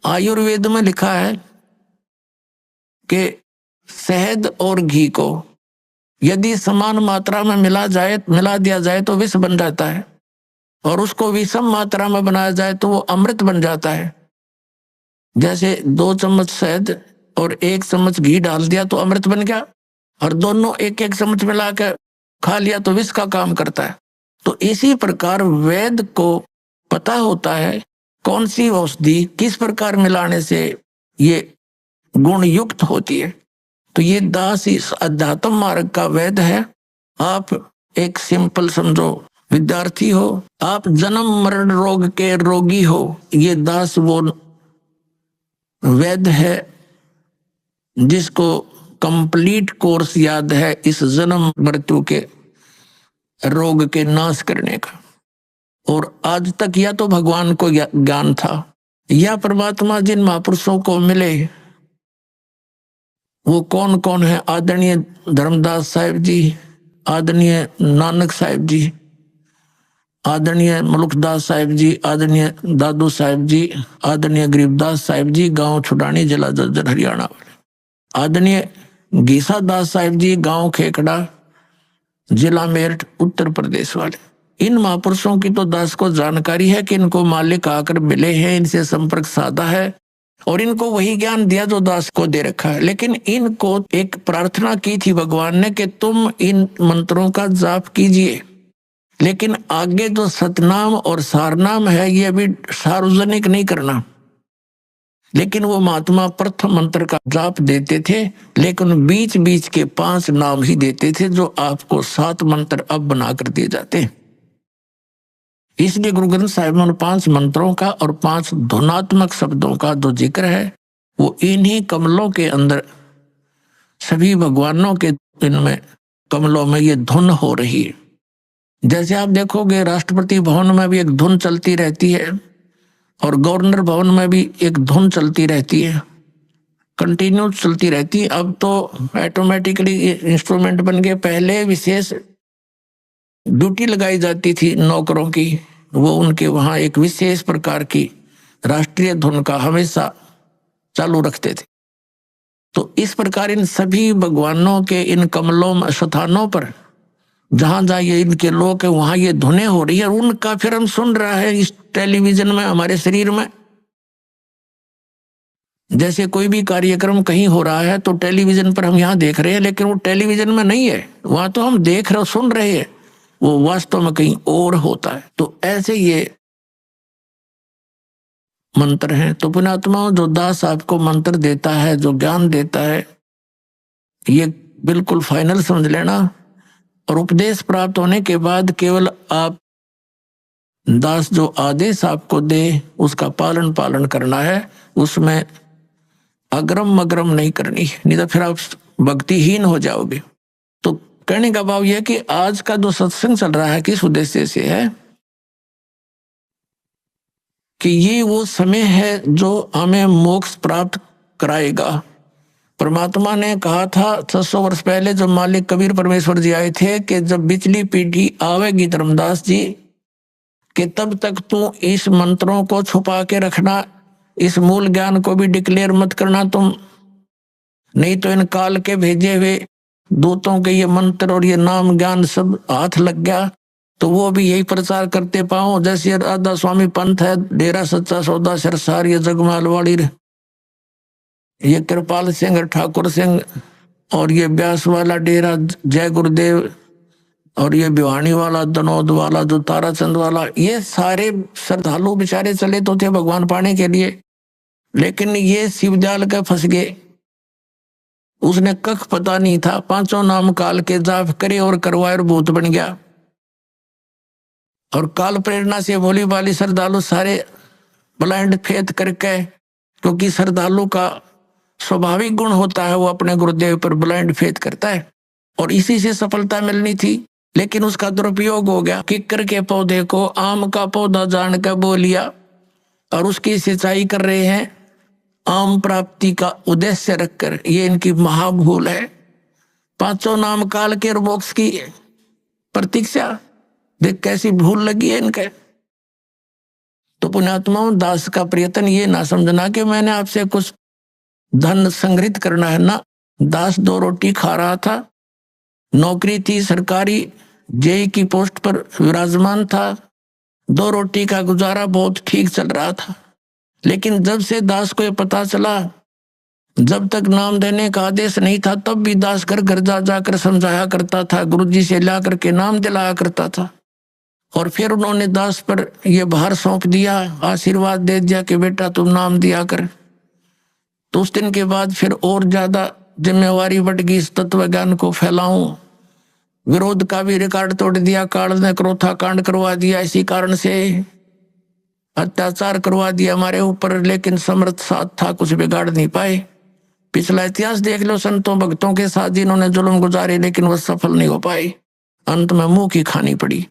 आयुर्वेद में लिखा है कि शहद और घी को यदि समान मात्रा में मिला दिया जाए तो विष बन जाता है, और उसको विषम मात्रा में बनाया जाए तो वो अमृत बन जाता है। जैसे 2 चम्मच शहद और 1 चम्मच घी डाल दिया तो अमृत बन गया, और दोनों 1-1 चम्मच मिला के खा लिया तो विष का काम करता है। तो इसी प्रकार वेद को पता होता है कौन सी औषधि किस प्रकार मिलाने से ये गुण युक्त होती है। तो ये दास इस अध्यात्म मार्ग का वेद है। आप एक सिंपल समझो विद्यार्थी हो, आप जन्म मरण रोग के रोगी हो, ये दास वो वेद है जिसको कंप्लीट कोर्स याद है इस जन्म मृत्यु के रोग के नाश करने का। और आज तक या तो भगवान को ज्ञान था या परमात्मा जिन महापुरुषों को मिले वो कौन कौन है, आदरणीय धर्मदास साहिब जी, आदरणीय नानक साहिब जी, आदरणीय मुलुकदास साहिब जी, आदरणीय दादू साहिब जी, आदरणीय गरीबदास साहिब जी, गांव छुडानी, जिला जज्जर, हरियाणा वाले, आदरणीय गीसा दास साहिब जी, गांव खेकड़ा, जिला मेरठ, उत्तर प्रदेश वाले। इन महापुरुषों की तो दास को जानकारी है कि इनको मालिक आकर मिले हैं, इनसे संपर्क साधा है और इनको वही ज्ञान दिया जो दास को दे रखा है। लेकिन इनको एक प्रार्थना की थी भगवान ने कि तुम इन मंत्रों का जाप कीजिए, लेकिन आगे जो सतनाम और सारनाम है ये अभी सार्वजनिक नहीं करना। लेकिन वो महात्मा प्रथम मंत्र का जाप देते थे, लेकिन बीच बीच के 5 नाम ही देते थे जो आपको 7 मंत्र अब बना कर दिए जाते हैं। इसलिए गुरु ग्रंथ साहिब में 5 मंत्रों का और 5 धुनात्मक शब्दों का जो जिक्र है वो इन्हीं कमलों के अंदर, सभी भगवानों के इनमें कमलों में ये धुन हो रही है। जैसे आप देखोगे राष्ट्रपति भवन में भी एक धुन चलती रहती है और गवर्नर भवन में भी एक धुन चलती रहती है, कंटिन्यू चलती रहती है। अब तो ऑटोमेटिकली इंस्ट्रूमेंट बन गए। पहले विशेष ड्यूटी लगाई जाती थी नौकरों की, वो उनके वहां एक विशेष प्रकार की राष्ट्रीय धुन का हमेशा चालू रखते थे। तो इस प्रकार इन सभी भगवानों के इन कमलों स्थानों पर जहां जहां ये इनके लोग है वहां ये धुनें हो रही है, उनका फिर हम सुन रहा है इस टेलीविजन में, हमारे शरीर में। जैसे कोई भी कार्यक्रम कहीं हो रहा है तो टेलीविजन पर हम यहाँ देख रहे हैं, लेकिन वो टेलीविजन में नहीं है, वहां तो हम देख रहे सुन रहे हैं, वो वास्तव में कहीं और होता है। तो ऐसे ये मंत्र हैं। तो पुण्यात्माओं, जो दास आपको मंत्र देता है, जो ज्ञान देता है, ये बिल्कुल फाइनल समझ लेना। और उपदेश प्राप्त होने के बाद केवल आप दास जो आदेश आपको दे उसका पालन करना है, उसमें अग्रम मग्रम नहीं करनी है, नहीं तो फिर आप भक्तिहीन हो जाओगे। तो कहने का भाव यह कि आज का जो सत्संग चल रहा है किस उद्देश्य से है कि ये वो समय है जो हमें मोक्ष प्राप्त कराएगा। परमात्मा ने कहा था 600 वर्ष पहले जब मालिक कबीर परमेश्वर जी आए थे कि जब बिचली पीढ़ी आवेगी धर्मदास जी कि तब तक तू इस मंत्रों को छुपा के रखना, इस मूल ज्ञान को भी डिक्लेयर मत करना तुम, नहीं तो इन काल के भेजे हुए दूतों के ये मंत्र और ये नाम ज्ञान सब हाथ लग गया तो वो भी यही प्रचार करते पाओ। जैसे राधा स्वामी पंथ है, डेरा सच्चा सौदा सरसार, ये जगमालवाड़ी, ये कृपाल सिंह, ठाकुर सिंह, और ये ब्यास वाला डेरा जय गुरुदेव, और ये भिवानी वाला, दनौद वाला, जो ताराचंद वाला, ये सारे श्रद्धालु बेचारे चले तो थे भगवान पाने के लिए, लेकिन ये शिवजाल के फंस गए। उसने कख पता नहीं था, 5 नाम काल के जाप करे और करवाए और भूत बन गया। और काल प्रेरणा से भोली भाली श्रद्धालु सारे ब्लाइंड फेथ करके, क्योंकि श्रद्धालु का स्वाभाविक गुण होता है वो अपने गुरुदेव पर ब्लाइंड फेथ करता है, और इसी से सफलता मिलनी थी। लेकिन उसका दुरुपयोग हो गया। किक्कर के पौधे को आम का पौधा जान कर बो लिया और उसकी सिंचाई कर रहे हैं आम प्राप्ति का उद्देश्य रखकर। ये इनकी महाभूल है। 5 नाम काल के मोक्ष की प्रतीक्षा देख कैसी भूल लगी है इनके। तो पुण्यात्माओं, दास का प्रयत्न ये ना समझना कि मैंने आपसे कुछ धन संग्रहित करना है ना। दास 2 रोटी खा रहा था, नौकरी थी सरकारी, जेई की पोस्ट पर विराजमान था, 2 रोटी का गुजारा बहुत ठीक चल रहा था। लेकिन जब से दास को ये पता चला, जब तक नाम देने का आदेश नहीं था तब भी दास घर घर जा जाकर समझाया करता था, गुरुजी से ला करके नाम दिलाया करता था। और फिर उन्होंने दास पर यह भार सौंप दिया, आशीर्वाद दे दिया कि बेटा तुम नाम दिया कर। तो उस दिन के बाद फिर और ज्यादा जिम्मेवारी बढ़ गई, इस तत्व ज्ञान को फैलाऊं। विरोध का भी रिकॉर्ड तोड़ दिया, काल ने क्रोथा कांड करवा दिया, इसी कारण से अत्याचार करवा दिया हमारे ऊपर, लेकिन समर्थ साथ था, कुछ बिगाड़ नहीं पाए। पिछला इतिहास देख लो, संतों भक्तों के साथ जिन्होंने जुल्म गुजारे लेकिन वह सफल नहीं हो पाए, अंत में मुंह की खानी पड़ी।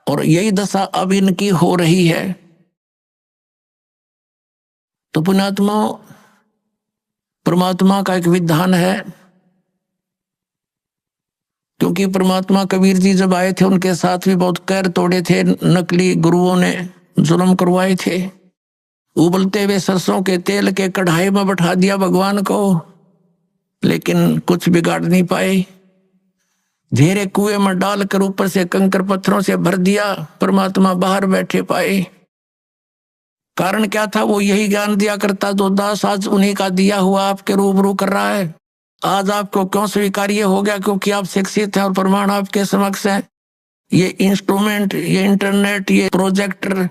और यही दशा अब इनकी हो रही है। तो पुण्यात्मा, परमात्मा का एक विधान है, क्योंकि परमात्मा कबीर जी जब आए थे उनके साथ भी बहुत कहर तोड़े थे, नकली गुरुओं ने जुल्म करवाए थे। उबलते हुए सरसों के तेल के कढ़ाई में बैठा दिया भगवान को, लेकिन कुछ बिगाड़ नहीं पाए। घेरे कुएं में डालकर ऊपर से कंकर पत्थरों से भर दिया, परमात्मा बाहर बैठे पाए। कारण क्या था? वो यही ज्ञान दिया करता जो दास आज उन्हीं का दिया हुआ आपके रूबरू कर रहा है। आज आपको क्यों स्वीकार्य हो गया? क्योंकि आप शिक्षित हैं और प्रमाण आपके समक्ष है। ये इंस्ट्रूमेंट, ये इंटरनेट, ये प्रोजेक्टर,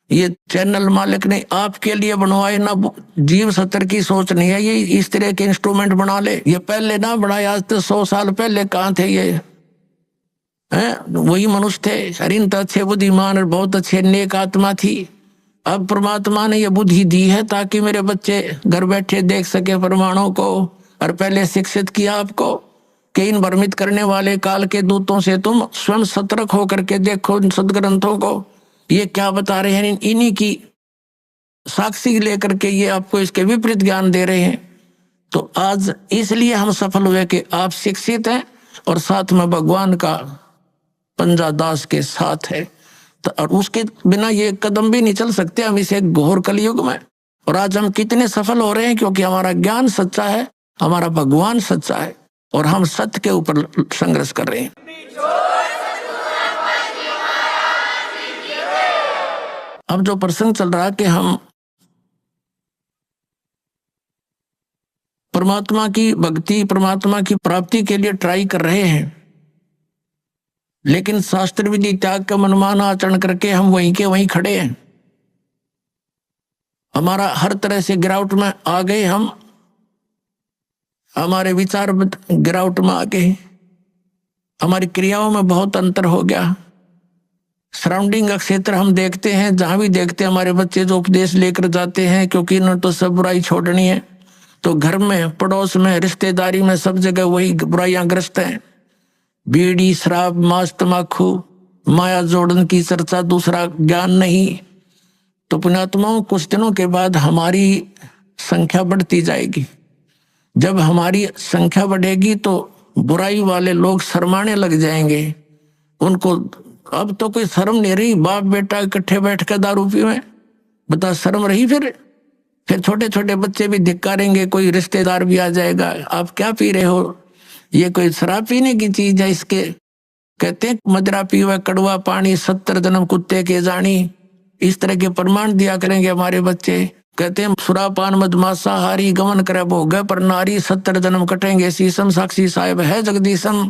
ये चैनल मालिक ने आपके लिए बनवाए ना। जीव सत्र की सोच नहीं है ये इस तरह के इंस्ट्रूमेंट बना ले, ये पहले ना बनाए, आज तो 100 साल पहले कहाँ थे ये? वही मनुष्य थे, हरिन तो अच्छे बुद्धिमान और बहुत अच्छे नेक आत्मा थी। अब परमात्मा ने ये बुद्धि दी है ताकि मेरे बच्चे घर बैठे देख सके प्रमाणों को, और पहले शिक्षित किया आपको कि इन भ्रमित करने वाले काल के दूतों से तुम स्वयं सतर्क होकर के देखो इन सदग्रंथों को, ये क्या बता रहे हैं। इन्हीं की साक्षी लेकर के ये आपको इसके विपरीत ज्ञान दे रहे हैं। तो आज इसलिए हम सफल हुए कि आप शिक्षित हैं और साथ में भगवान का पंजा दास के साथ है। तो और उसके बिना ये कदम भी नहीं चल सकते हम इसे घोर कलयुग में। और आज हम कितने सफल हो रहे हैं? क्योंकि हमारा ज्ञान सच्चा है, हमारा भगवान सच्चा है और हम सत्य के ऊपर संघर्ष कर रहे हैं। अब जो प्रसंग चल रहा है कि हम परमात्मा की भक्ति, परमात्मा की प्राप्ति के लिए ट्राई कर रहे हैं, लेकिन शास्त्र विधि त्याग का मनमाना आचरण करके हम वहीं के वहीं खड़े हैं। हमारा हर तरह से गिरावट में आ गए, हम हमारे विचार गिरावट में आ गए, हमारी क्रियाओं में बहुत अंतर हो गया। सराउंडिंग का क्षेत्र हम देखते हैं, जहां भी देखते हैं हमारे बच्चे जो उपदेश लेकर जाते हैं, क्योंकि इन्होंने तो सब बुराई छोड़नी है, तो घर में, पड़ोस में, रिश्तेदारी में, सब जगह वही बुराइयां ग्रस्त हैं। बीड़ी, शराब, मांस, तमाकू, माया जोड़न की चर्चा, दूसरा ज्ञान नहीं। तो पुण्यात्माओं, कुछ दिनों के बाद हमारी संख्या बढ़ती जाएगी। जब हमारी संख्या बढ़ेगी तो बुराई वाले लोग शर्माने लग जाएंगे। उनको अब तो कोई शर्म नहीं रही, बाप बेटा इकट्ठे बैठ कर दारू पीवे, बता शर्म रही? फिर छोटे छोटे बच्चे भी धिक्कारेंगे, कोई रिश्तेदार भी आ जाएगा, आप क्या पी रहे हो? ये कोई शराब पीने की चीज है? इसके कहते हैं मदरा पीवा कड़वा पानी, 70 जन्म कुत्ते के जानी, इस तरह के प्रमाण दिया करेंगे हमारे बच्चे। कहते हैं सुरापान मदमासाहारी, गमन करे भोगे पर नारी, 70 जन्म कटेंगे शीशम, साक्षी साहेब है जगदीशम।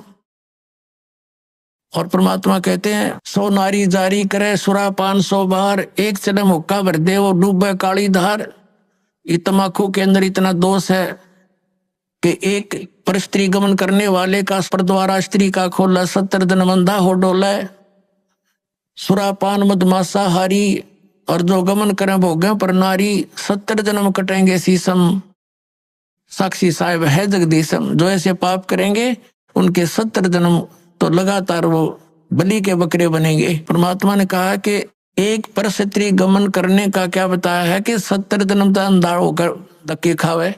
और परमात्मा कहते हैं 100 नारी जारी करे सुरापान 100 बार, एक जन्म हुक्का भर दे वो डूबे काली धार। ये तमाकू के अंदर इतना दोष है कि एक पर स्त्री गमन करने वाले का पर द्वारा स्त्री का खोला, 70 जन्म अंधा हो डोला। सुरापान मदमासाहारी और जो गमन करें भोगे पर नारी, 70 जन्म कटेंगे शीशम, साक्षी साहेब है जगदीशम। जो ऐसे पाप करेंगे उनके 70 जन्म तो लगातार वो बलि के बकरे बनेंगे। परमात्मा ने कहा कि एक पर स्त्री गमन करने का क्या बताया है कि 70 जन्म तो अंधा होकर धक्के खावे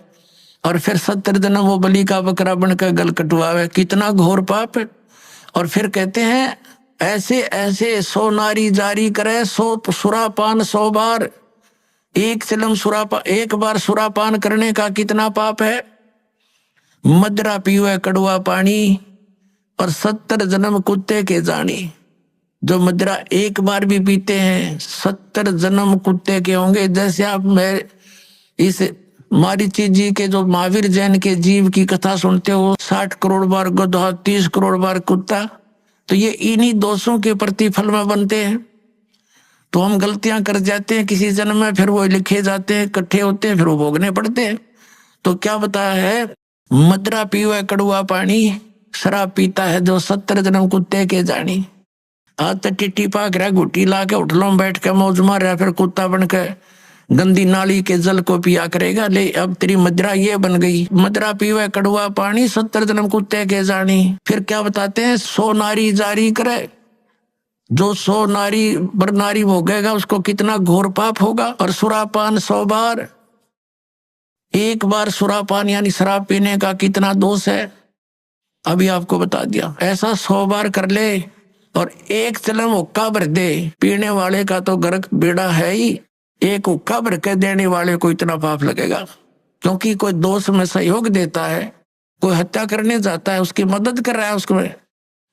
और फिर 70 जन्म वो बलि का बकरा बनकर गल कटवावे। कितना घोर पाप है। और फिर कहते हैं ऐसे ऐसे 100 नारी जारी करे 100 सुरापान 100 बार। एक चिलम सुरापान, एक बार सुरापान करने का कितना पाप है? मदरा पीवे कड़वा पानी और 70 जन्म कुत्ते के जानी। जो मदरा एक बार भी पीते हैं 70 जन्म कुत्ते के होंगे। जैसे आप मैं इस मारीची जी के जो महावीर जैन के जीव की कथा सुनते हो, 60 करोड़ बार गधा 30 करोड़ बार कुत्ता, तो ये इन्हीं दोषों के प्रतिफल में बनते हैं। तो हम गलतियां कर जाते हैं किसी जन्म में, फिर वो लिखे जाते हैं, इकट्ठे होते हैं, फिर वो भोगने पड़ते हैं। तो क्या बताया है? मदरा पीवे कड़वा पानी, शराब पीता है जो 70 जन्म कुत्ते के जानी। आज तो टिट्टी पाक रहा, घुट्टी ला के होटलों में बैठ के मौज मार रहा, फिर कुत्ता बन के गंदी नाली के जल को पिया करेगा। ले अब तेरी मदरा ये बन गई, मदरा पीवे कड़वा पानी 70 जन्म कुत्ते के जानी। फिर क्या बताते हैं? 100 नारी जारी करे। जो 100 नारी बर नारी भोगेगा उसको कितना घोर पाप होगा। और सुरापान 100 बार, एक बार सुरापान यानी शराब पीने का कितना दोष है, अभी आपको बता दिया। ऐसा 100 बार कर ले और एक चलम हुक्का भर दे, पीने वाले का तो गर्क बेड़ा है ही, एक हुक्का भर के देने वाले को इतना पाप लगेगा। क्योंकि कोई दोष में सहयोग देता है, कोई हत्या करने जाता है, उसकी मदद कर रहा है, उसको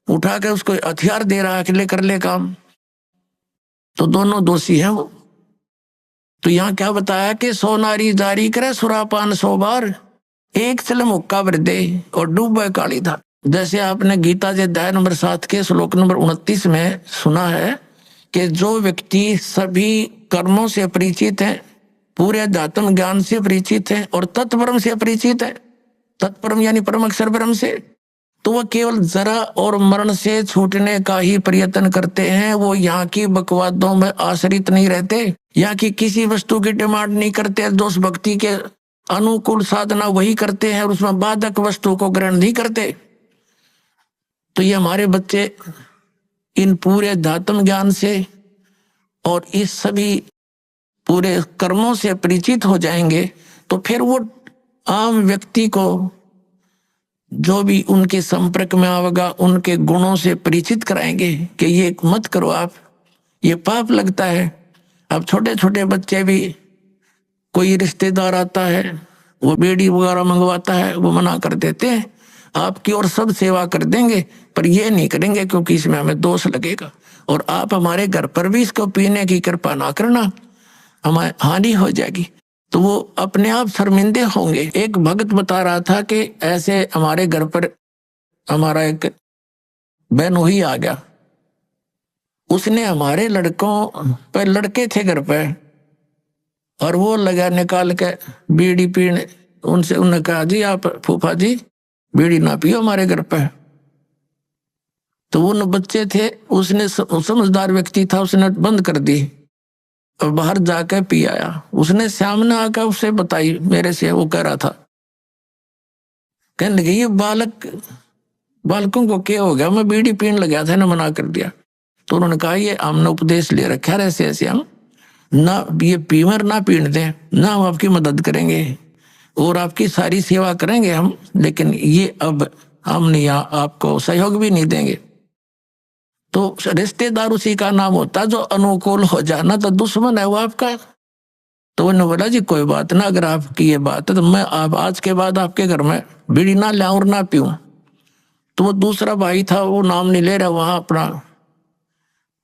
उठा के उसको हथियार दे रहा है कि ले कर ले काम, तो दोनों दोषी हैं वो। तो यहाँ क्या बताया कि 100 नारी जारी करे सुरापान 100 बार, एक चलम हुक्का भर दे और डूबे काली धार। जैसे आपने गीता जी अध्याय नंबर 7 के श्लोक नंबर 29 में सुना है कि जो व्यक्ति सभी कर्मों से परिचित है, पूरे अध्यात्म ज्ञान से परिचित है और तत्परम से परिचित है, तत्परम यानी परम अक्षर ब्रह्म से, तो वह केवल जरा और मरण से छूटने का ही प्रयत्न करते हैं। वो यहाँ की बकवादों में आश्रित नहीं रहते, यहाँ की किसी वस्तु की डिमांड नहीं करते। दोष भक्ति के अनुकूल साधना वही करते हैं और उसमें बाधक वस्तु को ग्रहण नहीं करते। तो ये हमारे बच्चे इन पूरे अध्यात्म ज्ञान से और इस सभी पूरे कर्मों से परिचित हो जाएंगे, तो फिर वो आम व्यक्ति को जो भी उनके संपर्क में आवेगा उनके गुणों से परिचित कराएंगे कि ये मत करो आप, ये पाप लगता है। अब छोटे छोटे बच्चे भी, कोई रिश्तेदार आता है वो बीड़ी वगैरह मंगवाता है, वो मना कर देते हैं, आपकी और सब सेवा कर देंगे पर ये नहीं करेंगे क्योंकि इसमें हमें दोष लगेगा, और आप हमारे घर पर भी इसको पीने की कृपा ना करना, हमारी हानि हो जाएगी। तो वो अपने आप शर्मिंदे होंगे। एक भक्त बता रहा था कि ऐसे हमारे घर पर हमारा एक बहनोई आ गया, उसने हमारे लड़कों पर, लड़के थे घर पे, और वो लगा निकाल के बीड़ी पीने, उनसे उन्होंने कहा जी आप फूफा जी बीड़ी ना पियो हमारे घर पे। तो उन बच्चे थे, उसने समझदार व्यक्ति था, उसने बंद कर दी और बाहर जाकर पी आया। उसने सामने आकर उसे बताई मेरे से, वो कह रहा था, कहने लगे ये बालकों को क्या हो गया, मैं बीड़ी पीने लगा था ना, मना कर दिया। तो उन्होंने कहा ये हमने उपदेश ले रखा है ऐसे ऐसे, हम ना ये पीवर ना पीने दें, ना हम आपकी मदद करेंगे और आपकी सारी सेवा करेंगे हम, लेकिन ये अब हम नहीं, आपको सहयोग भी नहीं देंगे। तो रिश्तेदार उसी का नाम होता जो अनुकूल हो जाना, तो दुश्मन है वो आपका। तो उन्होंने बोला जी कोई बात ना, अगर आपकी ये बात है तो मैं आप आज के बाद आपके घर में बीड़ी ना लाऊं और ना पीऊं। तो वो दूसरा भाई था, वो नाम नहीं ले रहा, वहां अपना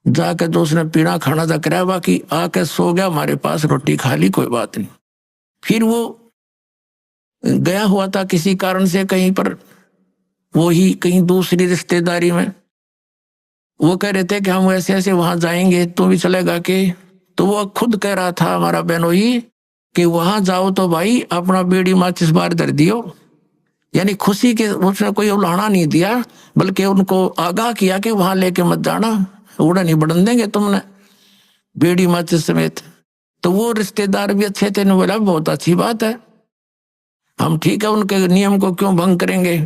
जाकर जो उसने पीना खाना था कराया, बाकी आके सो गया हमारे पास, रोटी खा ली, कोई बात नहीं। फिर वो गया हुआ था किसी कारण से कहीं पर, वो ही कहीं दूसरी रिश्तेदारी में, वो कह रहे थे कि हम ऐसे ऐसे वहां जाएंगे, तो भी चलेगा कि? तो वो खुद कह रहा था हमारा बहनोई कि वहां जाओ तो भाई अपना बीड़ी माचिस बार धर दियो, यानी खुशी के, उसने कोई उलाहना नहीं दिया, बल्कि उनको आगाह किया कि वहां लेके मत जाना, उड़ा नहीं बढ़न देंगे तुमने बीड़ी माचिस समेत। तो वो रिश्तेदार भी अच्छे थे, ने बोला बहुत अच्छी बात है, हम ठीक है, उनके नियम को क्यों भंग करेंगे।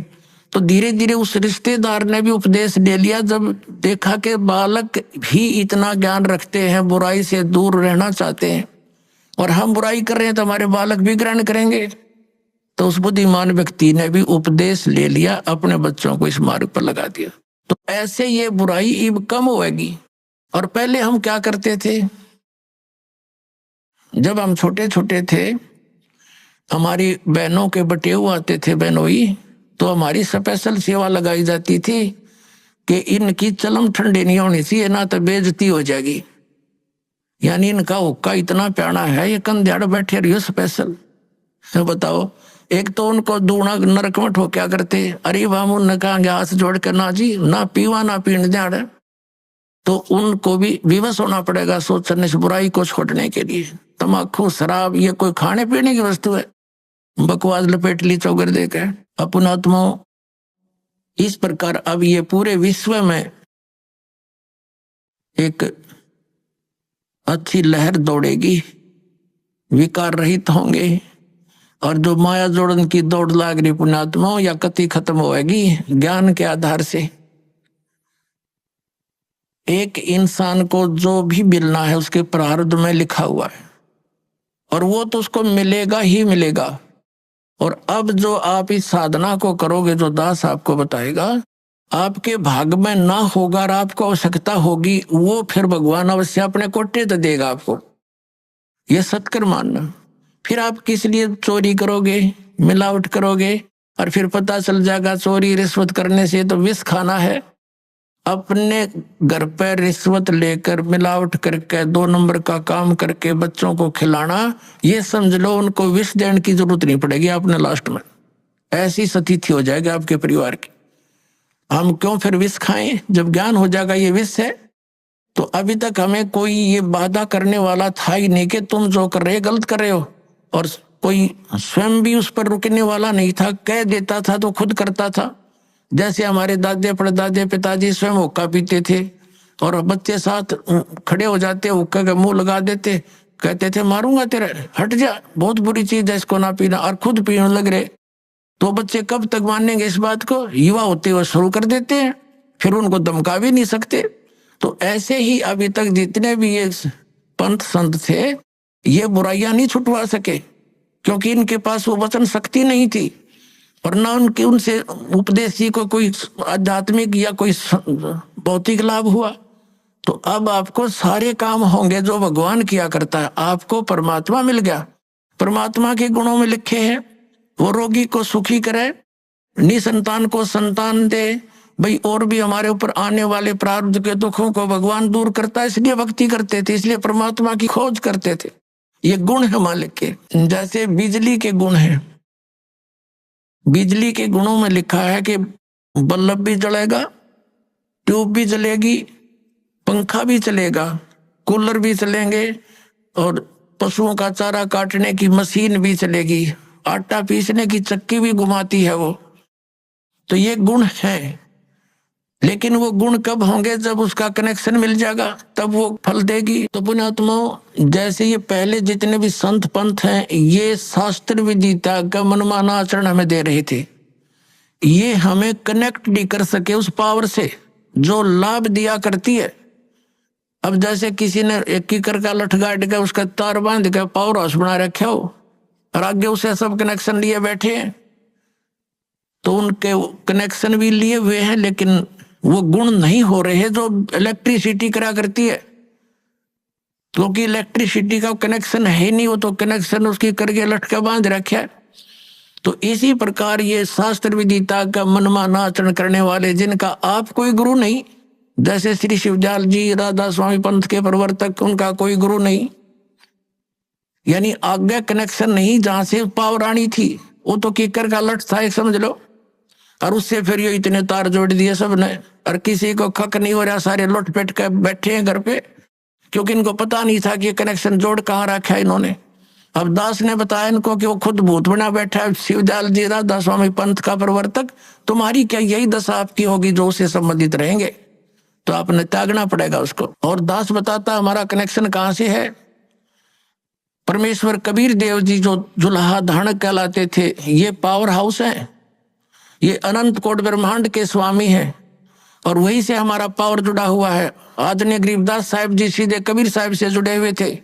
तो धीरे धीरे उस रिश्तेदार ने भी उपदेश ले लिया, जब देखा कि बालक भी इतना ज्ञान रखते हैं, बुराई से दूर रहना चाहते हैं, और हम बुराई कर रहे हैं तो हमारे बालक भी ग्रहण करेंगे। तो उस बुद्धिमान व्यक्ति ने भी उपदेश ले लिया, अपने बच्चों को इस मार्ग पर लगा दिया। तो ऐसे ये बुराई इब कम होगी। और पहले हम क्या करते थे, जब हम छोटे छोटे थे, हमारी बहनों के बटेऊ आते थे बहनोई, तो हमारी स्पेशल सेवा लगाई जाती थी कि इनकी चलम ठंडी नहीं होनी चाहिए, ना तो बेइज्जती हो जाएगी। यानी इनका हुक्का इतना प्यारा है, ये कंध्याड़ बैठे रहियो स्पेशल। तो बताओ, एक तो उनको दूना नरक में ठोक्या करते, अरे हम उनने कहा हाथ जोड़ कर ना जी, ना पीवा ना पीने दिहाड़। तो उनको भी विवश होना पड़ेगा सोचने से बुराई को छोड़ने के लिए। तम्बाकू शराब ये कोई खाने पीने की वस्तु है, बकवास लपेट ली चौगर देकर अपनात्मा। इस प्रकार अब ये पूरे विश्व में एक अच्छी लहर दौड़ेगी, विकार रहित होंगे, और जो माया जोड़न की दौड़ लाग रही पुण्यात्मा या कति खत्म होएगी ज्ञान के आधार से। एक इंसान को जो भी मिलना है उसके प्रारब्ध में लिखा हुआ है, और वो तो उसको मिलेगा ही मिलेगा। और अब जो आप इस साधना को करोगे, जो दास आपको बताएगा, आपके भाग में ना होगा और आपको आवश्यकता होगी, वो फिर भगवान अवश्य अपने कोटे तो देगा आपको। ये सत्कर मानना। फिर आप किस लिए चोरी करोगे, मिलावट करोगे, और फिर पता चल जाएगा चोरी रिश्वत करने से तो विष खाना है। अपने घर पर रिश्वत लेकर मिलावट करके 2 नंबर का काम करके बच्चों को खिलाना, ये समझ लो उनको विष देने की जरूरत नहीं पड़ेगी आपने लास्ट में। ऐसी स्थिति हो जाएगी आपके परिवार की। हम क्यों फिर विष खाएं जब ज्ञान हो जाएगा ये विष है। तो अभी तक हमें कोई ये वादा करने वाला था ही नहीं कि तुम जो कर रहे गलत कर रहे हो, और कोई स्वयं भी उस पर रुकने वाला नहीं था। कह देता था तो खुद करता था। जैसे हमारे दादे परदादे पिताजी स्वयं हुक्का पीते थे, और बच्चे साथ खड़े हो जाते, हुक्का का मुंह लगा देते, कहते थे मारूंगा तेरे, हट जा, बहुत बुरी चीज है इसको ना पीना, और खुद पीने लग रहे। तो बच्चे कब तक मानेंगे इस बात को, युवा होते हुए शुरू कर देते हैं, फिर उनको धमका भी नहीं सकते। तो ऐसे ही अभी तक जितने भी ये पंथ संत थे, ये बुराइयां नहीं छुटवा सके, क्योंकि इनके पास वो वचन शक्ति नहीं थी, और ना उनके उनसे उपदेशी को कोई आध्यात्मिक या कोई भौतिक लाभ हुआ। तो अब आपको सारे काम होंगे जो भगवान किया करता है। आपको परमात्मा मिल गया, परमात्मा के गुणों में लिखे हैं, वो रोगी को सुखी करे, निसंतान को संतान दे भाई, और भी हमारे ऊपर आने वाले प्रारब्ध के दुखों को भगवान दूर करता है। इसलिए भक्ति करते थे, इसलिए परमात्मा की खोज करते थे। ये गुण है मालिक के। जैसे बिजली के गुण हैं, बिजली के गुणों में लिखा है कि बल्ब भी जलेगा, ट्यूब भी जलेगी, पंखा भी चलेगा, कूलर भी चलेंगे, और पशुओं का चारा काटने की मशीन भी चलेगी, आटा पीसने की चक्की भी घुमाती है वो। तो ये गुण है, लेकिन वो गुण कब होंगे, जब उसका कनेक्शन मिल जाएगा, तब वो फल देगी। तो पुण्यात्माओं, जैसे ये पहले जितने भी संत पंथ हैं, ये शास्त्र विदिता का मनमाना आचरण हमें दे रहे थे। ये हमें कनेक्ट नहीं कर सके उस पावर से जो लाभ दिया करती है। अब जैसे किसी ने एक कीकर का लठ गाड़ के उसका तार बांध के पावर हाउस बना रखे हो, और आगे उसे सब कनेक्शन लिए बैठे हैं, तो उनके कनेक्शन भी लिए हुए हैं, लेकिन वो गुण नहीं हो रहे हैं जो इलेक्ट्रिसिटी करा करती है, क्योंकि इलेक्ट्रिसिटी का कनेक्शन है नहीं, वो तो कनेक्शन उसकी करके लटका बांध रखा है। तो इसी प्रकार ये शास्त्र विदिता का मनमाना आचरण करने वाले, जिनका आप कोई गुरु नहीं, जैसे श्री शिवदयाल जी राधा स्वामी पंथ के प्रवर्तक, उनका कोई गुरु नहीं, यानी आज्ञा कनेक्शन नहीं, जहां से पावर आनी थी वो तो कीकर का लठ था एक समझ लो, और उससे फिर ये इतने तार जोड़ दिए सबने, और किसी को खक नहीं हो रहा, सारे लौट पेट के बैठे हैं घर पे, क्योंकि इनको पता नहीं था कि ये कनेक्शन जोड़ कहाँ रखा है इन्होंने। अब दास ने बताया इनको कि वो खुद भूत बना बैठा है, शिवदयाल जी राधा स्वामी पंथ का प्रवर्तक, तुम्हारी क्या यही दशा आपकी होगी जो उससे संबंधित रहेंगे, तो आपने त्यागना पड़ेगा उसको। और दास बताता हमारा कनेक्शन कहाँ से है। परमेश्वर कबीर देव जी जो जुलाहा धाणक कहलाते थे, ये पावर हाउस है, ये अनंत कोट ब्रह्मांड के स्वामी हैं, और वहीं से हमारा पावर जुड़ा हुआ है। आदरणीय गरीबदास साहिब जी सीधे कबीर साहिब से जुड़े हुए थे,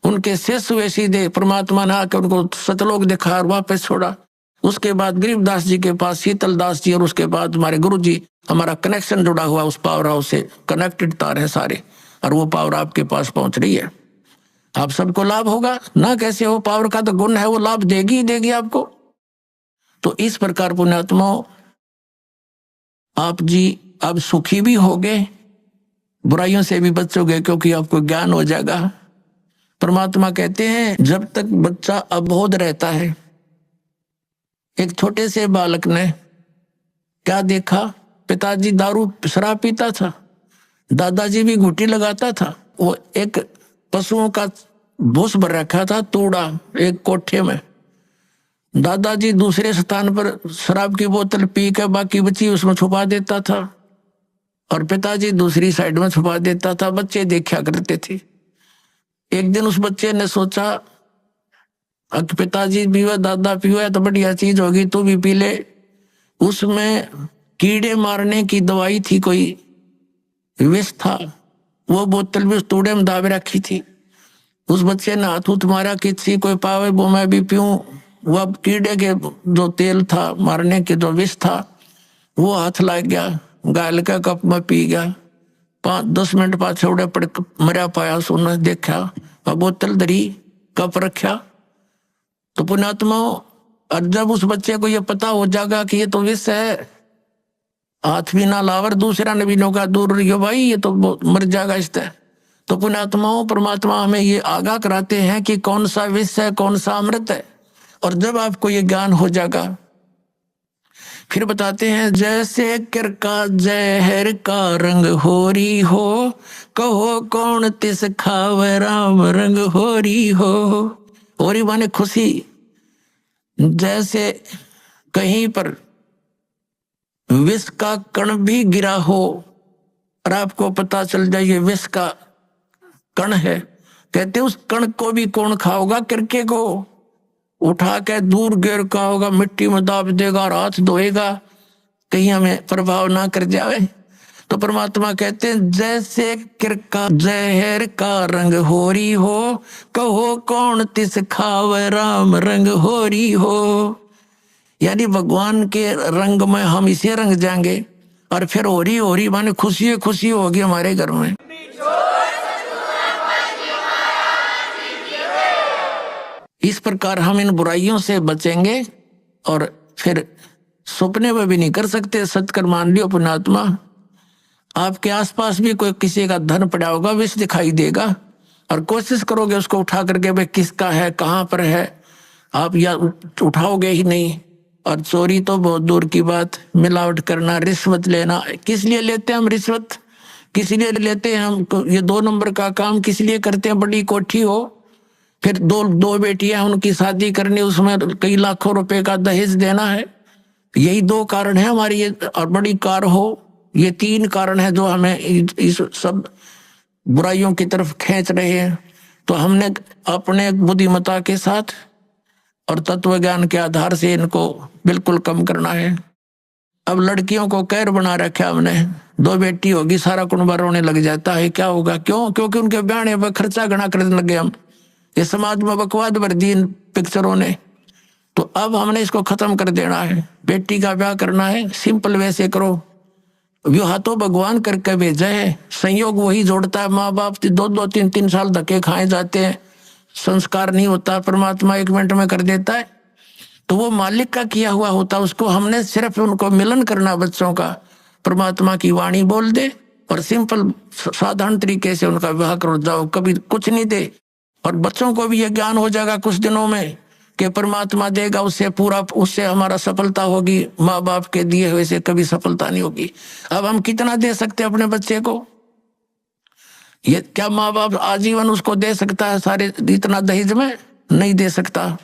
उनके शिष्य हुए सीधे, परमात्मा ने आकर उनको सतलोक दिखा और वापस छोड़ा। उसके बाद गरीबदास जी के पास शीतल दास जी, और उसके बाद हमारे गुरु जी। हमारा कनेक्शन जुड़ा हुआ उस पावर हाउस से, कनेक्टेड तार है सारे, और वो पावर आपके पास पहुंच रही है। आप सबको लाभ होगा ना, कैसे हो, पावर का तो गुण है, वो लाभ देगी ही देगी आपको। तो इस प्रकार पुण्यात्माओं, आप जी अब सुखी भी होगे, बुराइयों से भी बचोगे, क्योंकि आपको ज्ञान हो जाएगा। परमात्मा कहते हैं जब तक बच्चा अबोध रहता है, एक छोटे से बालक ने क्या देखा, पिताजी दारू शराब पीता था, दादाजी भी घुट्टी लगाता था, वो एक पशुओं का भूस भर रखा था तूड़ा एक कोठे में, दादाजी दूसरे स्थान पर शराब की बोतल पी के बाकी बची उसमें छुपा देता था, और पिताजी दूसरी साइड में छुपा देता था, बच्चे देखा करते थे। एक दिन उस बच्चे ने सोचा पिताजी पीवे दादा पीवे तो बढ़िया चीज होगी, तू भी पी ले। उसमें कीड़े मारने की दवाई थी, कोई विष था, वो बोतल भी उस तूड़े में दाबे रखी थी। उस बच्चे ने हाथ उठ मारा, किसी कोई पावे वो मैं भी पीऊं। वह कीड़े के जो तेल था मारने के जो विष था वो हाथ लग गया, गाल का कप में पी गया। 5-10 मिनट बाद छोड़े पड़ मरा पाया, सुना देखा और बोतल धरी कप रखा। तो पुण्यात्माओं, और जब उस बच्चे को ये पता हो जाएगा कि ये तो विष है, हाथ भी ना लावर, दूसरा ने भी नौका दूर रहियो भाई, ये तो मर जाएगा इससे। तो पुण्यात्माओं, परमात्मा हमें ये आगाह कराते हैं कि कौन सा विष है कौन सा अमृत है। और जब आपको ये ज्ञान हो जाएगा, फिर बताते हैं जैसे किरका जहर का रंग होरी हो, कहो कौन तिस खावे राम रंग होरी हो। होरी माने खुशी। जैसे कहीं पर विष का कण भी गिरा हो और आपको पता चल जाए ये विष का कण है, कहते उस कण को भी कौन खाओगा, किरके को उठा के दूर गिर का होगा, मिट्टी में दाब देगा और हाथ धोएगा, कहीं हमें प्रभाव ना कर जाए। तो परमात्मा कहते हैं जैसे किरका जहर का रंग होरी हो, कहो कौन तिस खावे राम रंग होरी हो। यानी भगवान के रंग में हम इसे रंग जाएंगे, और फिर होरी होरी माने खुशी खुशी होगी हमारे घर में। इस प्रकार हम इन बुराइयों से बचेंगे, और फिर सपने में भी नहीं कर सकते। सत्कर मान लियो पुण्यात्मा, आपके आसपास भी कोई किसी का धन पड़ा होगा, विष दिखाई देगा, और कोशिश करोगे उसको उठा करके भाई किसका है कहाँ पर है, आप या उठाओगे ही नहीं। और चोरी तो बहुत दूर की बात, मिलावट करना, रिश्वत लेना, किस लिए लेते हैं हम रिश्वत, किस लिए लेते हैं हम ये 2 नंबर का काम किस लिए करते हैं। बड़ी कोठी हो, फिर दो बेटियां, उनकी शादी करनी, उसमें कई लाखों रुपए का दहेज देना है, यही 2 कारण है हमारी ये। और बड़ी कार हो, ये 3 कारण है जो हमें इस सब बुराइयों की तरफ खींच रहे हैं। तो हमने अपने बुद्धिमत्ता के साथ और तत्व ज्ञान के आधार से इनको बिल्कुल कम करना है। अब लड़कियों को कैर बना रखा हमने, 2 बेटी होगी सारा कुनबा रोने लग जाता है, क्या होगा, क्यों, क्योंकि उनके ब्याह पर खर्चा घना करने लगे हम। ये समाज में बकवाद भर दी इन पिक्चरों ने। तो अब हमने इसको खत्म कर देना है। बेटी का ब्याह करना है, सिंपल वैसे करो, विवाह तो भगवान करके भेजा है, संयोग वही जोड़ता है। माँ बाप 2-2, 3-3 साल धक्के खाए जाते हैं, संस्कार नहीं होता, परमात्मा 1 मिनट में कर देता है। तो वो मालिक का किया हुआ होता, उसको हमने सिर्फ उनको मिलन करना बच्चों का, परमात्मा की वाणी बोल दे और सिंपल साधारण तरीके से उनका विवाह करो, जाओ, कभी कुछ नहीं दे। और बच्चों को भी ये ज्ञान हो जाएगा कुछ दिनों में कि परमात्मा देगा, उससे पूरा, उससे हमारा सफलता होगी, माँ बाप के दिए हुए से कभी सफलता नहीं होगी। अब हम कितना दे सकते हैं अपने बच्चे को, ये क्या माँ बाप आजीवन उसको दे सकता है सारे इतना दहेज में? नहीं दे सकता।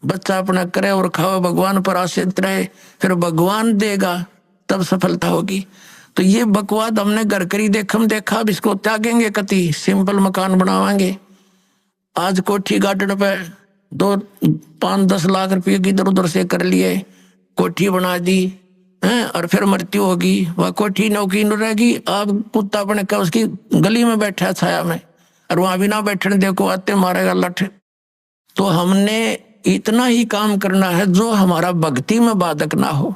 बच्चा अपना करे और खाओ, भगवान पर आश्रित रहे, फिर भगवान देगा, तब सफलता होगी। तो ये बकवाद हमने घर करी देखम देखा, अब इसको त्यागेंगे कति, सिंपल मकान बनावाएंगे। आज कोठी गार्डन पे 2-5-10 लाख रुपये की इधर उधर से कर लिए, कोठी बना दी हैं, और फिर मृत्यु होगी, वह कोठी नौकी न रहेगी। आप कुत्ता अपने का उसकी गली में बैठा छाया में, और वहां भी ना बैठने देखो, आते मारेगा लठ। तो हमने इतना ही काम करना है जो हमारा भक्ति में बाधक ना हो।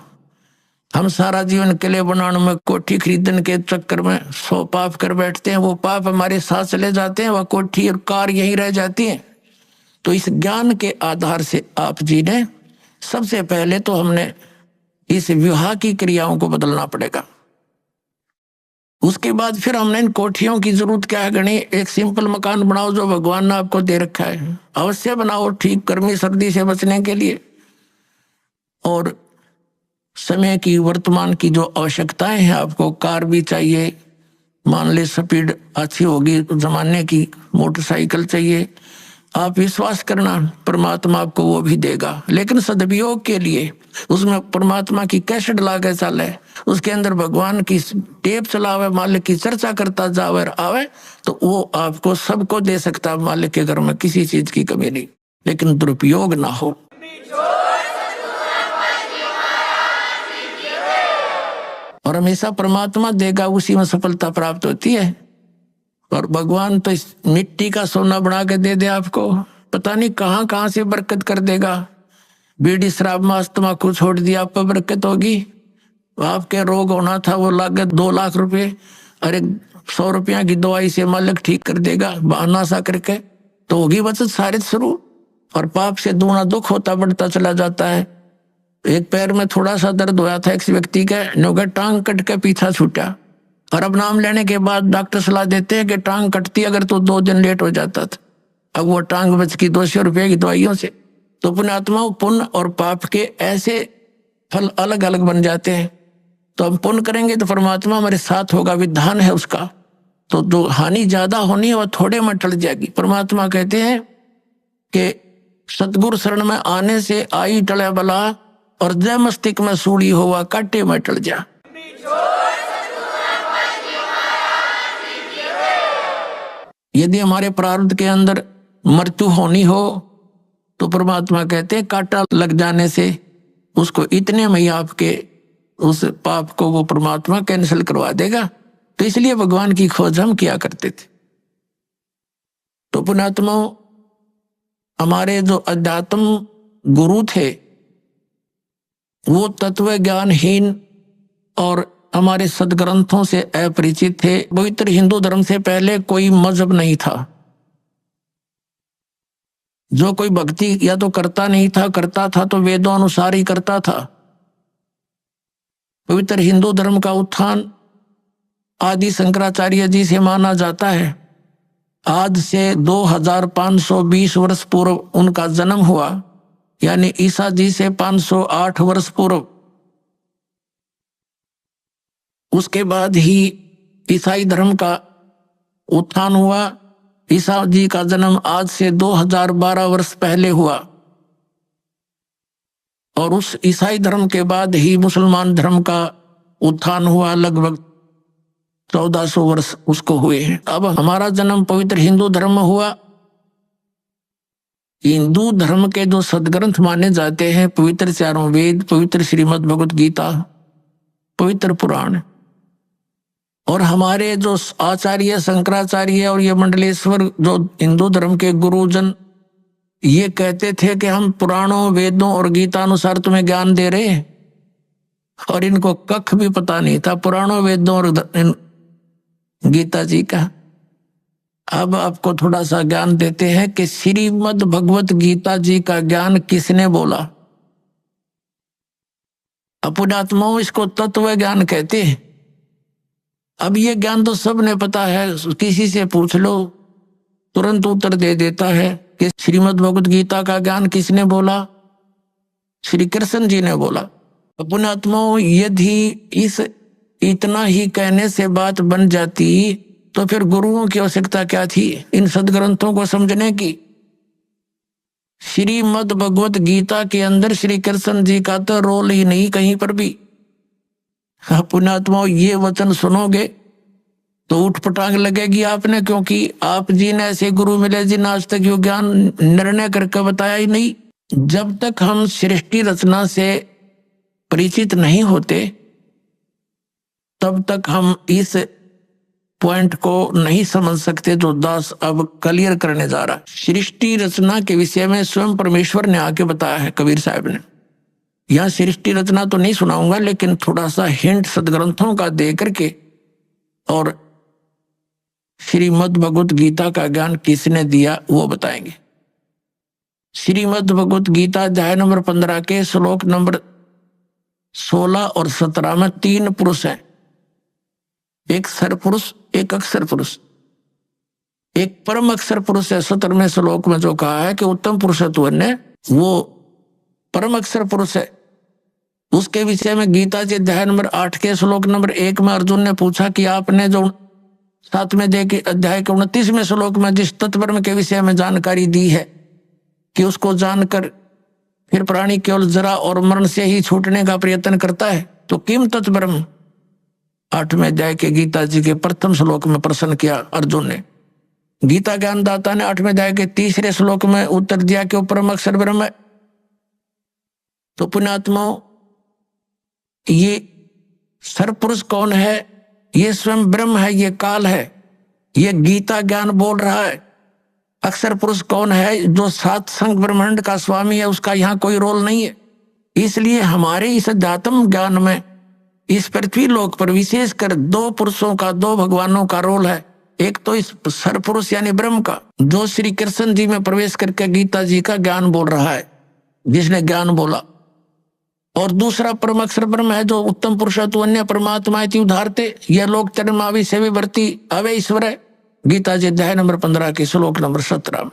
हम सारा जीवन किले बनाने में, कोठी खरीदने के चक्कर में 100 पाप कर बैठते हैं। वो पाप हमारे साथ चले जाते हैं, वह कोठी और कार यहीं रह जाती है। तो इस ज्ञान के आधार से आप जी ने सबसे पहले तो हमने इस विवाह की क्रियाओं को बदलना पड़ेगा। उसके बाद फिर हमने इन कोठियों की जरूरत क्या है गणी। एक सिंपल मकान बनाओ जो भगवान ने आपको दे रखा है, अवश्य बनाओ, ठीक गर्मी सर्दी से बचने के लिए। और समय की, वर्तमान की जो आवश्यकताएं हैं, आपको कार भी चाहिए, मान ले स्पीड अच्छी होगी जमाने की, मोटरसाइकिल चाहिए। आप विश्वास करना परमात्मा आपको वो भी देगा, लेकिन सदुपयोग के लिए उसमें परमात्मा की कैसेट ला के चले, उसके अंदर भगवान की टेप चलावे, मालिक की चर्चा करता जावे और आवे, तो वो आपको सबको दे सकता है। मालिक के घर में किसी चीज की कमी नहीं, लेकिन दुरुपयोग ना हो। और हमेशा परमात्मा देगा, उसी में सफलता प्राप्त होती है। और भगवान तो इस मिट्टी का सोना बना के दे दे आपको, पता नहीं कहाँ कहाँ से बरकत कर देगा। बीड़ी शराब में तम्बाकू छोड़ दिया, आप पर बरकत होगी। आपके रोग होना था वो लागत 2 लाख रुपए, अरे 100 रुपया की दवाई से मालिक ठीक कर देगा, बहाना सा करके, तो होगी बचत सारे शुरू। और पाप से दूना दुख होता बढ़ता चला जाता है। एक पैर में थोड़ा सा दर्द हुआ था एक व्यक्ति के, नौकर टांग कट के पीछा छूटा, और अब नाम लेने के बाद डॉक्टर सलाह देते हैं कि टांग कटती अगर तो 2 दिन लेट हो जाता था। अब वो टांग बच की 200 रुपये की दवाइयों से। तो पुण्यात्माओं, पुण्य और पाप के ऐसे फल अलग अलग बन जाते हैं। तो हम पुण्य करेंगे तो परमात्मा हमारे साथ होगा, विधान है उसका। तो जो हानि ज्यादा होनी है वह थोड़े में टल जाएगी। परमात्मा कहते हैं कि सतगुरु शरण में आने से आई टले बला, और जय मस्तिष्क में सूड़ी हुआ काटे में टल जा। यदि हमारे प्रारब्ध के अंदर मृत्यु होनी हो तो परमात्मा कहते हैं कांटा लग जाने से उसको इतने में ही आपके उस पाप को वो परमात्मा कैंसिल करवा देगा। तो इसलिए भगवान की खोज हम किया करते थे। तो पुण्यात्मा, हमारे जो अध्यात्म गुरु थे वो तत्व ज्ञानहीन और हमारे सदग्रंथों से अपरिचित थे। पवित्र हिंदू धर्म से पहले कोई मजहब नहीं था। जो कोई भक्ति या तो करता नहीं था, करता था तो वेदों अनुसार ही करता था। पवित्र हिंदू धर्म का उत्थान आदि शंकराचार्य जी से माना जाता है। आज से 2520 वर्ष पूर्व उनका जन्म हुआ, यानी ईसा जी से 508 वर्ष पूर्व। उसके बाद ही ईसाई धर्म का उत्थान हुआ। ईसा जी का जन्म आज से 2012 वर्ष पहले हुआ, और उस ईसाई धर्म के बाद ही मुसलमान धर्म का उत्थान हुआ। लगभग 1400 वर्ष उसको हुए हैं। अब हमारा जन्म पवित्र हिंदू धर्म में हुआ। हिंदू धर्म के जो सदग्रंथ माने जाते हैं, पवित्र 4 वेद, पवित्र श्रीमद् भगवत गीता, पवित्र पुराण, और हमारे जो आचार्य शंकराचार्य और ये मंडलेश्वर जो हिंदू धर्म के गुरुजन ये कहते थे कि हम पुराणों, वेदों और गीता अनुसार तुम्हें ज्ञान दे रहे हैं, और इनको कख भी पता नहीं था पुराणों, वेदों और गीता जी का। अब आपको थोड़ा सा ज्ञान देते हैं कि श्रीमद् भगवत गीता जी का ज्ञान किसने बोला। पुण्यात्माओं, इसको तत्व ज्ञान कहते हैं। अब ये ज्ञान तो सबने पता है, किसी से पूछ लो तुरंत उत्तर दे देता है कि श्रीमद् भगवत गीता का ज्ञान किसने बोला? श्री कृष्ण जी ने बोला। पुण्यात्माओं, यदि इस इतना ही कहने से बात बन जाती तो फिर गुरुओं की आवश्यकता क्या थी इन सदग्रंथों को समझने की। श्रीमद् भगवत गीता के अंदर श्री कृष्ण जी का तो रोल ही नहीं कहीं पर भी। पुण्यात्माओं, ये वचन सुनोगे तो उठ पटांग लगेगी आपने, क्योंकि आप जी ने ऐसे गुरु मिले जिन्हें आज तक यो ज्ञान निर्णय करके बताया ही नहीं। जब तक हम सृष्टि रचना से परिचित नहीं होते तब तक हम इस पॉइंट को नहीं समझ सकते जो दास अब क्लियर करने जा रहा है। सृष्टि रचना के विषय में स्वयं परमेश्वर ने आके बताया है कबीर साहब ने। यहाँ सृष्टि रचना तो नहीं सुनाऊंगा, लेकिन थोड़ा सा हिंट सदग्रंथों का दे करके और श्रीमद् भगवत गीता का ज्ञान किसने दिया वो बताएंगे। श्रीमद् भगवत गीता अध्याय नंबर 15 के श्लोक नंबर 16 और 17 में 3 पुरुष हैं, एक सर पुरुष, एक अक्षर पुरुष, एक परम अक्षर पुरुष है। 17वें श्लोक में जो कहा है कि उत्तम पुरुषत्व ने वो परम अक्षर पुरुष है, उसके विषय में गीता जी अध्याय नंबर 8 के श्लोक नंबर 1 में अर्जुन ने पूछा कि आपने जो 7वें अध्याय के 29वें श्लोक में जिस तत्ब्रह्म के विषय में जानकारी दी है कि उसको जानकर फिर प्राणी केवल जरा और मरण से ही छूटने का प्रयत्न करता है, तो किम तत्ब्रह्म 8वें अध्याय के गीता जी के प्रथम श्लोक में प्रश्न किया अर्जुन ने। गीता ज्ञानदाता ने 8वें अध्याय के 3रे श्लोक में उत्तर दिया कि वो परम अक्षर ब्रह्म है। तो पुण्यात्माओं, ये सरपुरुष कौन है? ये स्वयं ब्रह्म है, ये काल है, ये गीता ज्ञान बोल रहा है। अक्षर पुरुष कौन है? जो 7 संग ब्रह्मांड का स्वामी है, उसका यहाँ कोई रोल नहीं है। इसलिए हमारे इस अध्यात्म ज्ञान में इस पृथ्वी लोक पर विशेषकर 2 पुरुषों का, 2 भगवानों का रोल है। एक तो इस सरपुरुष यानी ब्रह्म का, जो श्री कृष्ण जी में प्रवेश करके गीता जी का ज्ञान बोल रहा है, जिसने ज्ञान बोला। और दूसरा परम अक्षर ब्रह्म है, जो उत्तम पुरुषत्व अन्य परमात्मा इति उदाहरते यह लोक चरमावि सेवी वर्ती अवे ईश्वर है। गीता जी अध्याय नंबर 15 के श्लोक नंबर 17 में।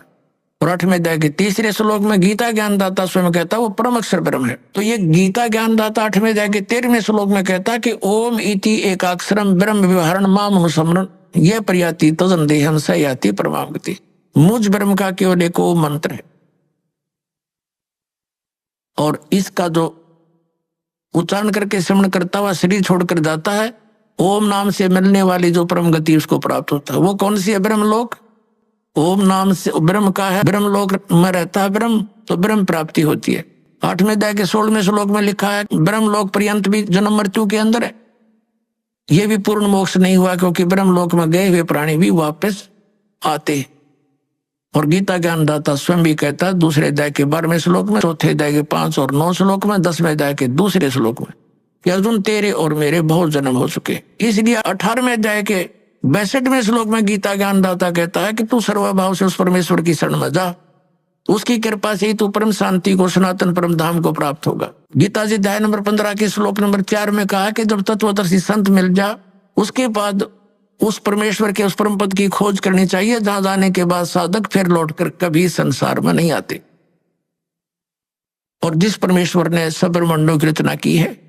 और 8वें अध्याय के 3रे श्लोक में गीता ज्ञानदाता स्वयं कहता है वो परम अक्षर ब्रह्म है। तो ये गीता ज्ञानदाता 8वें अध्याय के 13वें श्लोक में कहता है कि ओम इति एकाक्षरम ब्रह्म व्यवहारण माम अनुसमरण यह प्रयाति तजन देहम स याति परमागति। मुझ ब्रह्म का केवल एक ओम मंत्र है, और इसका जो उच्चारण करके श्रवण करता हुआ शरीर छोड़कर जाता है, ओम नाम से मिलने वाली जो परम गति उसको प्राप्त होता है। वो कौन सी है? ब्रह्मलोक। ओम नाम से ब्रह्म का है, ब्रह्मलोक में रहता है ब्रह्म, तो ब्रह्म प्राप्ति होती है। 8वें अध्याय के 16वें श्लोक में लिखा है ब्रह्मलोक पर्यंत भी जन्म मृत्यु के अंदर है। ये भी पूर्ण मोक्ष नहीं हुआ, क्योंकि ब्रह्मलोक में गए हुए प्राणी भी वापस आते हैं। और गीता ज्ञानदाता स्वयं भी कहता है 2 अध्याय के 12वें श्लोक में, 4 अध्याय के 5 और 9 श्लोक में, 10वें अध्याय के 2 श्लोक में कि अर्जुन तेरे और मेरे बहुत जन्म हो चुके। इसलिए 18वें अध्याय के 62वें श्लोक में गीता ज्ञानदाता कहता है कि तू सर्वभाव से उस परमेश्वर की शरण में जा, उसकी कृपा से ही तू परम शांति को, सनातन परम धाम को प्राप्त होगा। गीता जी अध्याय नंबर 15 के श्लोक नंबर 4 में कहा कि जब तत्वदर्शी संत मिल जा, उसके बाद उस परमेश्वर के उस परम पद की खोज करनी चाहिए, जहां जाने के बाद साधक फिर लौटकर कभी संसार में नहीं आते। और जिस परमेश्वर ने सब ब्रह्मांडों की रचना की है,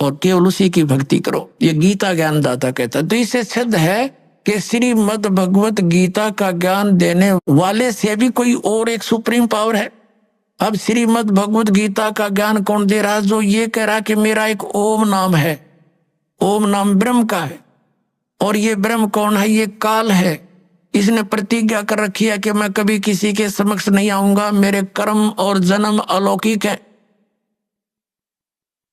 और केवल उसी की भक्ति करो, ये गीता ज्ञानदाता कहता है। तो इससे सिद्ध है कि श्रीमद् भगवत गीता का ज्ञान देने वाले से भी कोई और एक सुप्रीम पावर है। अब श्रीमद् भगवत गीता का ज्ञान कौन दे रहा है? जो ये कह रहा कि मेरा एक ओम नाम है, ओम नाम ब्रह्म का है। और ये ब्रह्म कौन है? ये काल है। इसने प्रतिज्ञा कर रखी है कि मैं कभी किसी के समक्ष नहीं आऊंगा, मेरे कर्म और जन्म अलौकिक है।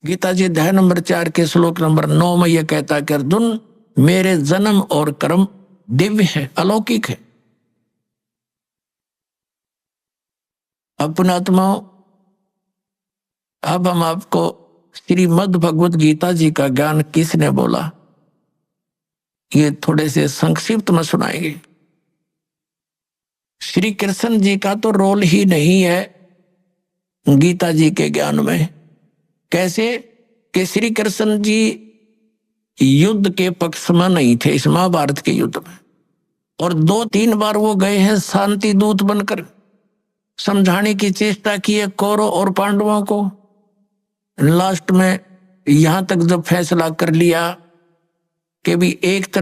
गीता जी अध्याय नंबर 4 के श्लोक नंबर 9 में यह कहता कि अर्जुन मेरे जन्म और कर्म दिव्य है, अलौकिक है। अब पुण्यात्माओं, अब हम आपको श्रीमद् भगवत गीता जी का ज्ञान किसने बोला, ये थोड़े से संक्षिप्त में सुनाएंगे। श्री कृष्ण जी का तो रोल ही नहीं है गीता जी के ज्ञान में। कैसे कि श्री कृष्ण जी युद्ध के पक्ष में नहीं थे इस महाभारत के युद्ध में, और 2-3 बार वो गए हैं शांति दूत बनकर, समझाने की चेष्टा की है कौरव और पांडवों को। लास्ट में यहां तक जब फैसला कर लिया कि भी एक